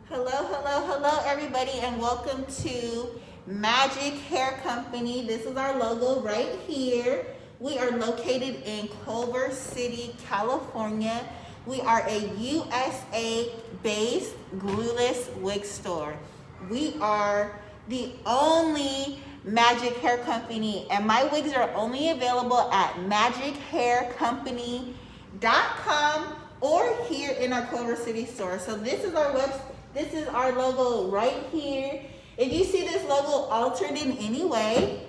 Hello everybody, and welcome to Magic Hair Company. This is our logo right here. We are located in Culver City, California. We are a USA based glueless wig store. We are the only Magic Hair Company, and my wigs are only available at magichaircompany.com or here in our Culver City store. So this is our website. This is our logo right here. If you see this logo altered in any way,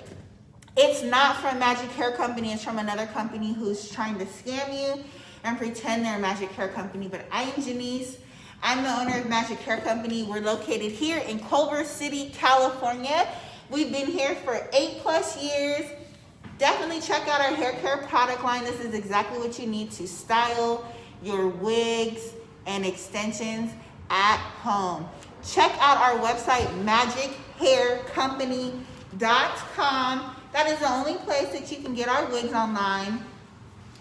it's not from Magic Hair Company. It's from another company who's trying to scam you and pretend they're a Magic Hair Company. But I am Janice. I'm the owner of Magic Hair Company. We're located here in Culver City, California. We've been here for 8+ years. Definitely check out our hair care product line. This is exactly what you need to style your wigs and extensions at home. Check out our website, magichaircompany.com. That is the only place that you can get our wigs online.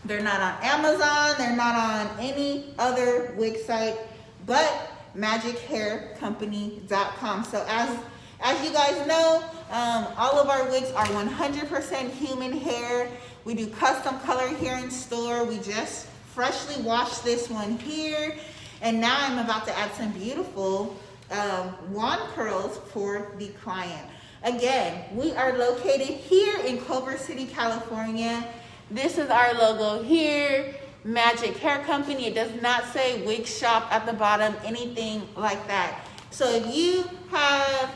They're not on Amazon. They're not on any other wig site but magichaircompany.com. So as you guys know, all of our wigs are 100% human hair. We do custom color here in store. We just freshly washed this one here. And now I'm about to add some beautiful wand curls for the client. Again, we are located here in Culver City, California. This is our logo here, Magic Hair Company. It does not say wig shop at the bottom, anything like that. So if you have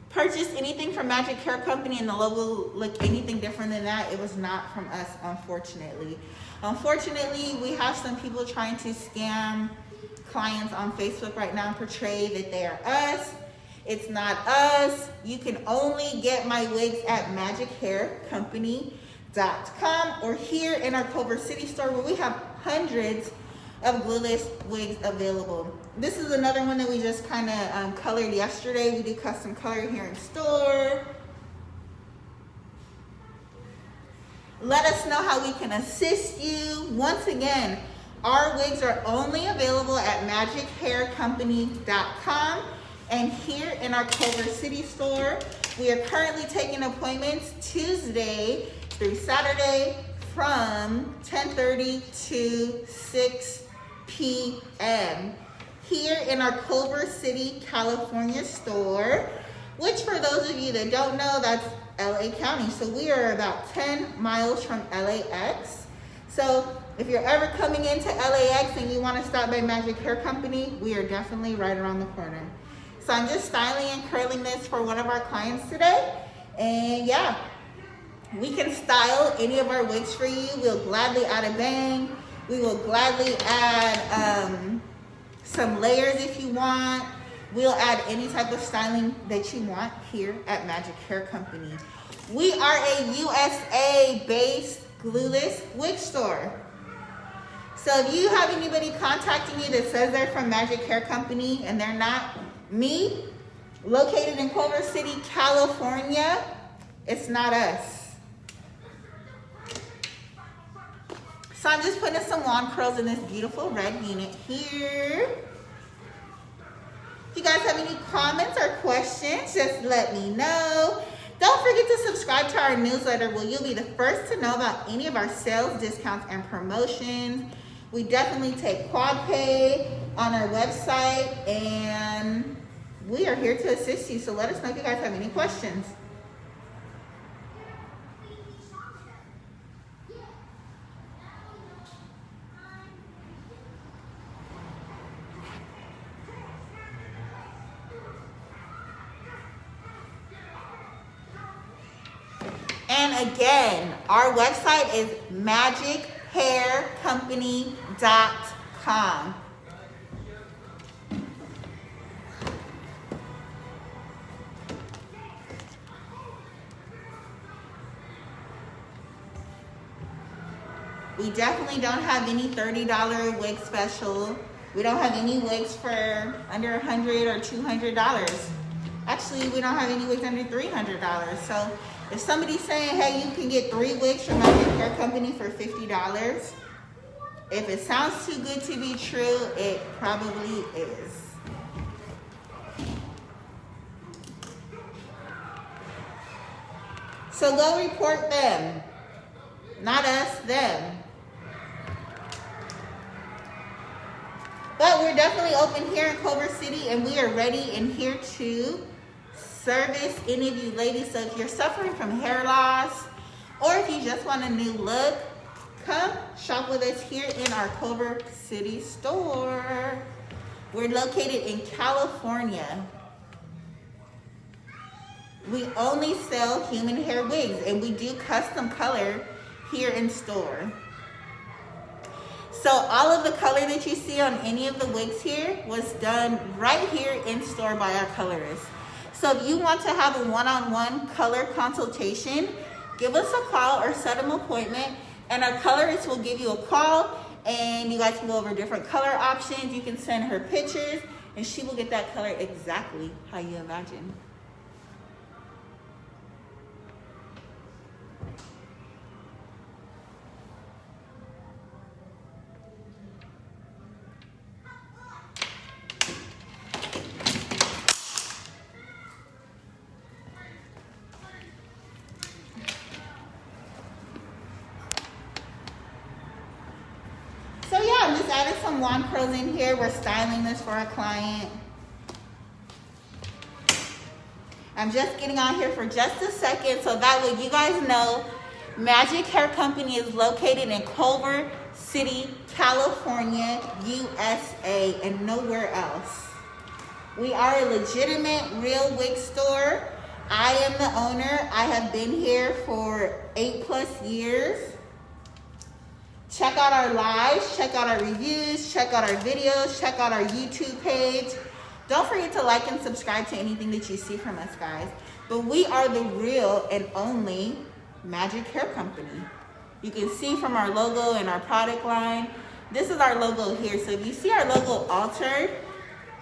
purchased anything from Magic Hair Company and the logo looked anything different than that, it was not from us, unfortunately. Unfortunately, we have some people trying to scam clients on Facebook right now and portray that they are us. It's not us. You can only get my wigs at magichaircompany.com or here in our Culver City store where we have hundreds of glueless wigs available. This is another one that we just kind of colored yesterday. We do custom color here in store. Let us know how we can assist you. Once again, our wigs are only available at magichaircompany.com and here in our Culver City store. We are currently taking appointments Tuesday through Saturday from 10:30 to 6 p.m. here in our Culver City, California store, which for those of you that don't know, that's LA County. So we are about 10 miles from LAX. So if you're ever coming into LAX and you want to stop by Magic Hair Company, we are definitely right around the corner. So I'm just styling and curling this for one of our clients today. And yeah, we can style any of our wigs for you. We'll gladly add a bang. We will gladly add some layers if you want. We'll add any type of styling that you want here at Magic Hair Company. We are a USA-based glueless wig store. So if you have anybody contacting you that says they're from Magic Hair Company and they're not me, located in Culver City, California, it's not us. So I'm just putting some wand curls in this beautiful red unit here. If you guys have any comments or questions, just let me know. Don't forget to subscribe to our newsletter where you'll be the first to know about any of our sales, discounts, and promotions. We definitely take quad pay on our website, and we are here to assist you. So let us know if you guys have any questions. And again, our website is magichaircompany.com. We definitely don't have any $30 wig special. We don't have any wigs for under $100 or $200. Actually, we don't have any wigs under $300. So if somebody's saying, hey, you can get 3 wigs from Magic Hair Company for $50, if it sounds too good to be true, it probably is. So go report them. Not us, them. But we're definitely open here in Culver City, and we are ready and here to service any of you ladies. So if you're suffering from hair loss, or if you just want a new look, come shop with us here in our Culver City store. We're located in California. We only sell human hair wigs, and we do custom color here in store. So all of the color that you see on any of the wigs here was done right here in store by our colorist. So if you want to have a one-on-one color consultation, give us a call or set an appointment, and our colorist will give you a call, and you guys can go over different color options. You can send her pictures, and she will get that color exactly how you imagine. So yeah, I'm just adding some wand curls in here. We're styling this for our client. I'm just getting on here for just a second so that way you guys know Magic Hair Company is located in Culver City, California, USA, and nowhere else. We are a legitimate real wig store. I am the owner. I have been here for 8+ years. Check out our lives, check out our reviews, check out our videos, check out our YouTube page. Don't forget to like and subscribe to anything that you see from us, guys. But we are the real and only Magic Hair Company. You can see from our logo and our product line. This is our logo here. So if you see our logo altered,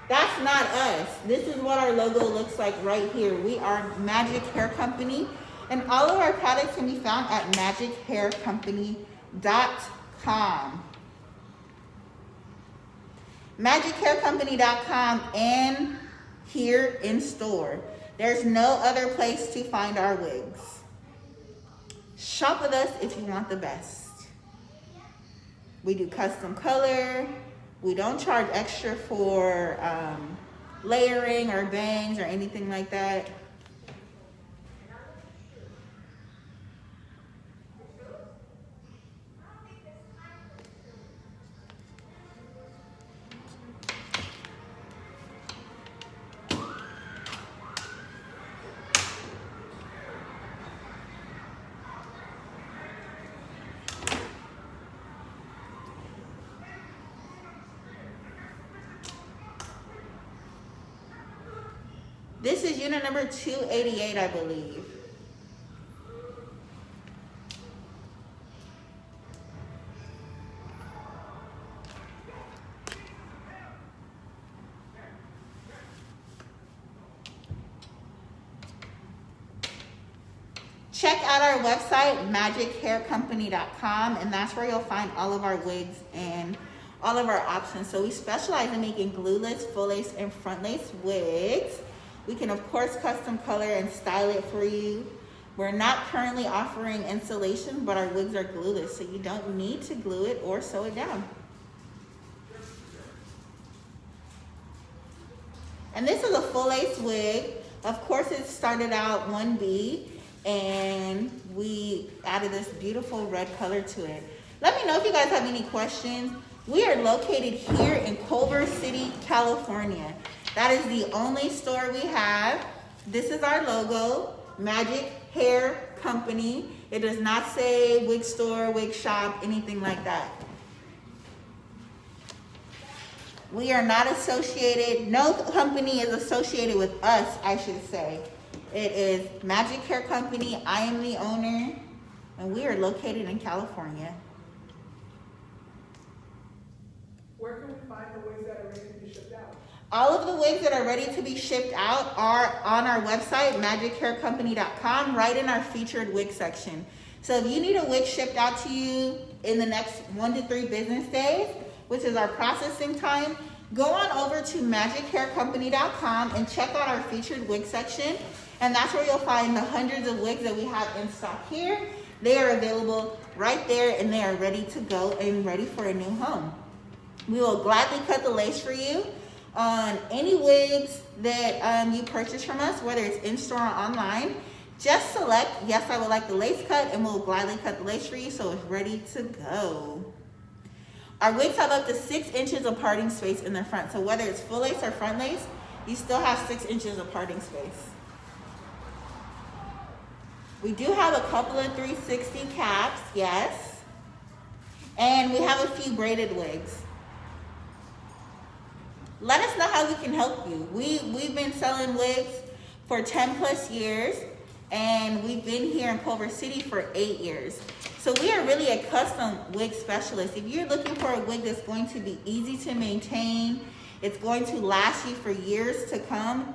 that's not us. This is what our logo looks like right here. We are Magic Hair Company, and all of our products can be found at magichaircompany.com. magichaircompany.com and here in store. There's no other place to find our wigs. Shop with us if you want the best. We do custom color. We don't charge extra for layering or bangs or anything like that. This is unit number 288, I believe. Check out our website, magichaircompany.com, and that's where you'll find all of our wigs and all of our options. So we specialize in making glueless, full lace, and front lace wigs. We can, of course, custom color and style it for you. We're not currently offering installation, but our wigs are glueless, so you don't need to glue it or sew it down. And this is a full lace wig. Of course, it started out 1B, and we added this beautiful red color to it. Let me know if you guys have any questions. We are located here in Culver City, California. That is the only store we have. This is our logo, Magic Hair Company. It does not say wig store, wig shop, anything like that. We are not associated, no company is associated with us, I should say. It is Magic Hair Company. I am the owner, and we are located in California. Where can we find the wigs that are ready to be shipped out? All of the wigs that are ready to be shipped out are on our website, magichaircompany.com, right in our featured wig section. So if you need a wig shipped out to you in the next 1 to 3 business days, which is our processing time, go on over to magichaircompany.com and check out our featured wig section. And that's where you'll find the hundreds of wigs that we have in stock here. They are available right there, and they are ready to go and ready for a new home. We will gladly cut the lace for you on any wigs that you purchase from us, whether it's in-store or online. Just select, yes, I would like the lace cut, and we'll gladly cut the lace for you so it's ready to go. Our wigs have up to 6 inches of parting space in the front. So whether it's full lace or front lace, you still have 6 inches of parting space. We do have a couple of 360 caps, yes. And we have a few braided wigs. Let us know how we can help you. We've been selling wigs for 10 plus years, and we've been here in Culver City for 8 years. So we are really a custom wig specialist. If you're looking for a wig that's going to be easy to maintain, it's going to last you for years to come,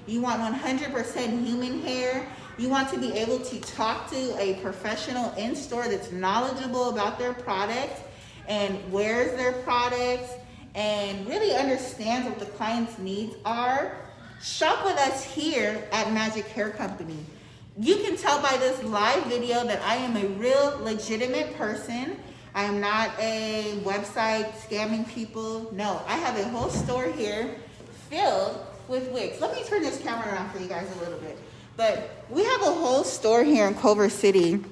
you want 100% human hair, you want to be able to talk to a professional in-store that's knowledgeable about their products and wears their products and really understands what the client's needs are, shop with us here at Magic Hair Company. You can tell by this live video that I am a real legitimate person. I am not a website scamming people. No, I have a whole store here filled with wigs. Let me turn this camera around for you guys a little bit. But we have a whole store here in Culver City.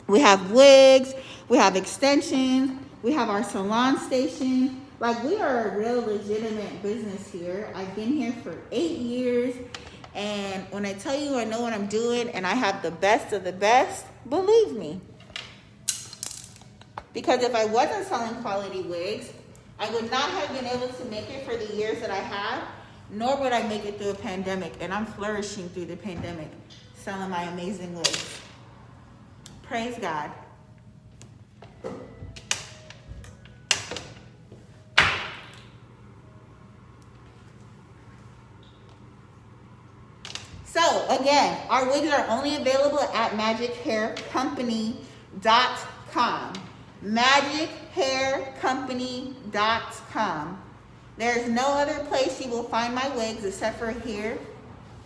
We have wigs, we have extensions, we have our salon station. Like, we are a real legitimate business here. I've been here for 8 years. And when I tell you I know what I'm doing and I have the best of the best, believe me. Because if I wasn't selling quality wigs, I would not have been able to make it for the years that I have, nor would I make it through a pandemic. And I'm flourishing through the pandemic, selling my amazing wigs. Praise God. So again, our wigs are only available at magichaircompany.com. magichaircompany.com. There's no other place you will find my wigs except for here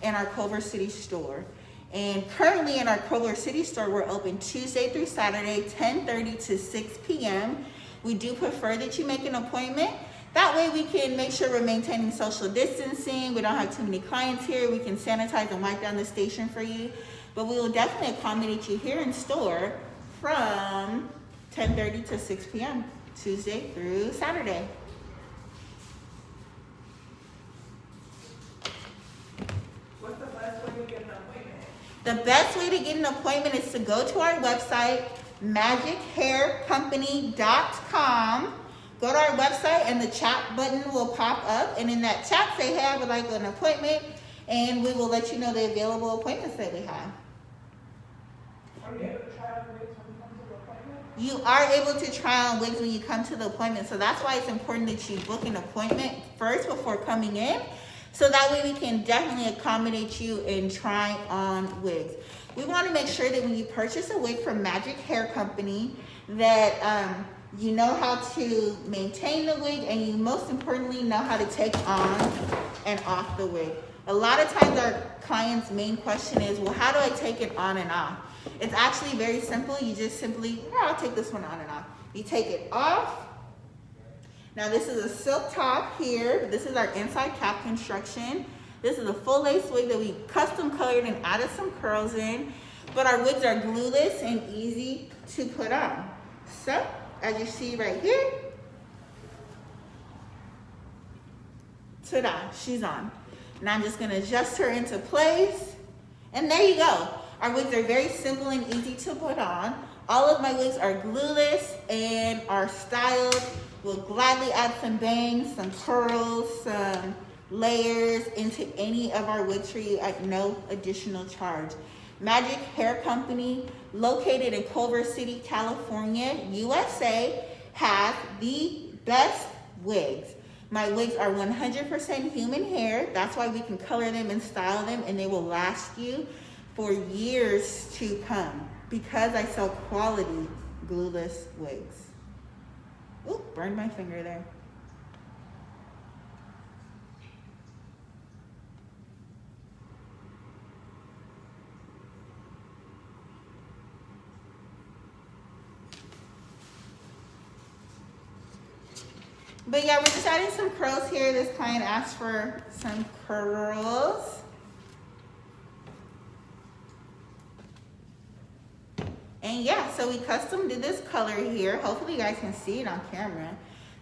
in our Culver City store. And currently in our Culver City store, we're open Tuesday through Saturday, 10:30 to 6 p.m. We do prefer that you make an appointment. That way we can make sure we're maintaining social distancing. We don't have too many clients here. We can sanitize and wipe down the station for you. But we will definitely accommodate you here in store from 10:30 to 6 p.m. Tuesday through Saturday. What's the best way to get an appointment? The best way to get an appointment is to go to our website, magichaircompany.com. Go to our website and the chat button will pop up. And in that chat, say, hey, I would like an appointment. And we will let you know the available appointments that we have. Are you able to try on wigs when you come to the appointment? You are able to try on wigs when you come to the appointment. So that's why it's important that you book an appointment first before coming in. So that way we can definitely accommodate you in trying on wigs. We want to make sure that when you purchase a wig from Magic Hair Company that you know how to maintain the wig, and you most importantly know how to take on and off the wig. A lot of times our clients' main question is, well, how do I take it on and off? It's actually very simple. You just simply, here, I'll take this one on and off. You take it off. Now this is a silk top here. This is our inside cap construction. This is a full lace wig that we custom colored and added some curls in. But our wigs are glueless and easy to put on. So, as you see right here, ta-da, she's on. And I'm just gonna adjust her into place. And there you go. Our wigs are very simple and easy to put on. All of my wigs are glueless and are styled. We'll gladly add some bangs, some curls, some layers into any of our wigs for you at no additional charge. Magic Hair Company, located in Culver City, California, USA, has the best wigs. My wigs are 100% human hair. That's why we can color them and style them, and they will last you for years to come because I sell quality glueless wigs. Ooh, burned my finger there. But yeah, we're just adding some curls here. This client asked for some curls. And yeah, so we custom did this color here. Hopefully you guys can see it on camera.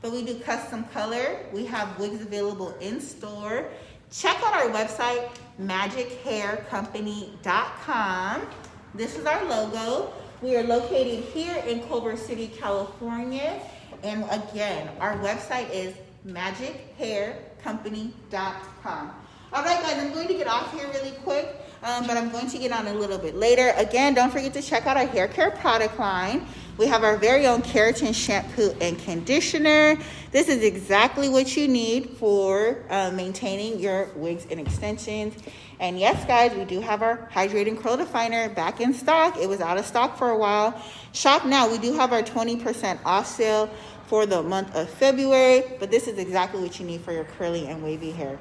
But we do custom color. We have wigs available in store. Check out our website, magichaircompany.com. This is our logo. We are located here in Culver City, California. And again, our website is magichaircompany.com. All right, guys, I'm going to get off here really quick, but I'm going to get on a little bit later. Again, don't forget to check out our hair care product line. We have our very own keratin shampoo and conditioner. This is exactly what you need for maintaining your wigs and extensions. And yes, guys, we do have our hydrating curl definer back in stock. It was out of stock for a while. Shop now. We do have our 20% off sale for the month of February, but this is exactly what you need for your curly and wavy hair.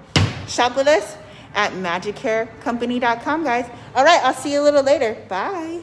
Shop with us at magichaircompany.com, guys. All right, I'll see you a little later. Bye.